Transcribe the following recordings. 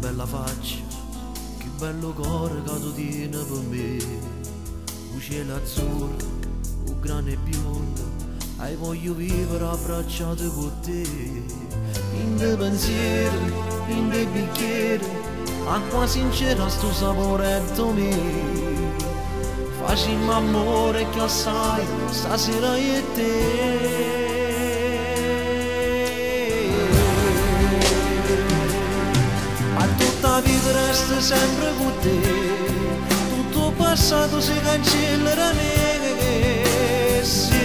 bella faccia, che bello cuore che tu tieni per me. Un cielo azzurro, un grande biondo, hai voglio vivere abbracciato con te. In dei pensieri, in dei bicchieri, acqua sincera sto saporetto mio. Facciamo amore che assai, stasera io e te. La vita resta sempre con te, tutto passato si cancella da me, sì,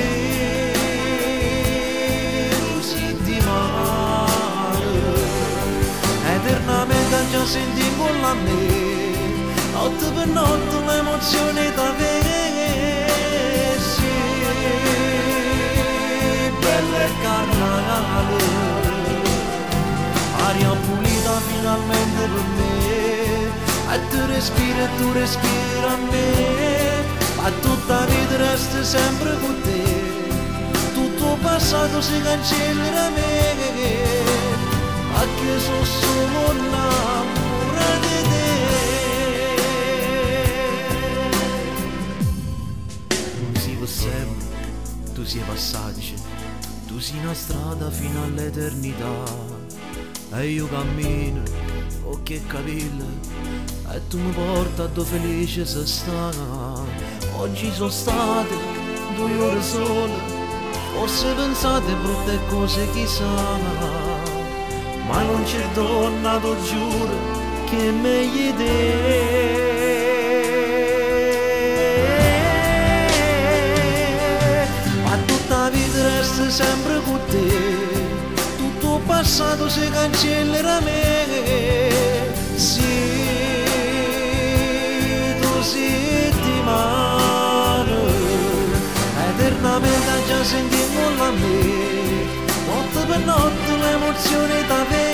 così di male, eternamente già senti con la me, notte per notte l'emozione da me, sì, bella e carnale, aria pulita finalmente per me, e tu respiri a me, ma tutta la vita resta sempre con te, tutto passato si cancella da me, ma che sono solo innamorato di te. Non si per sempre, tu sei passaggio, tu sei una strada fino all'eternità. E io cammino, occhi e capelli, e tu mi porti a dove felice sei stata. Oggi sono state 2 ore sole, forse pensate brutte cose chissà, ma non c'è donna, ti giuro, che è meglio di te. Ma tutta la vita resta sempre con te, passato si cancella da me, sì, tu sei di mano, eternamente già sentiamo la me, notte per notte l'emozione da me,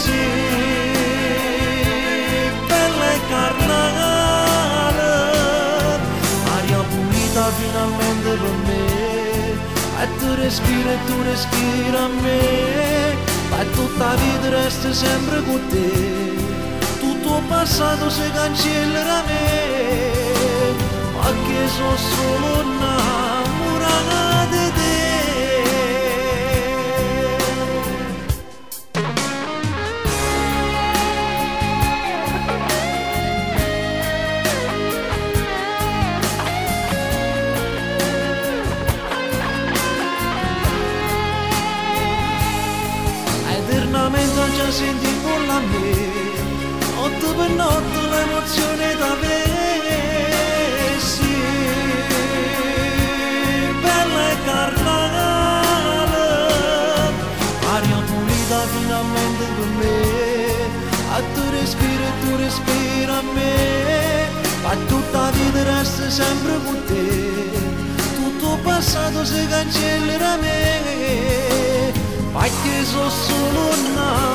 sì, bella e carnale, aria pulita finalmente per me. E tu respiri a me, ma tutta la vita resta sempre con te, tutto passato si cancella da me, ma che sono solo innamorato di te. Già senti con la me, notte per notte l'emozione da me, sì, bella e carnale, aria pulita finalmente per me, e tu respiri a me, ma tutta la vita resta sempre con te, tutto passato si cancella da me, ma che sono solo una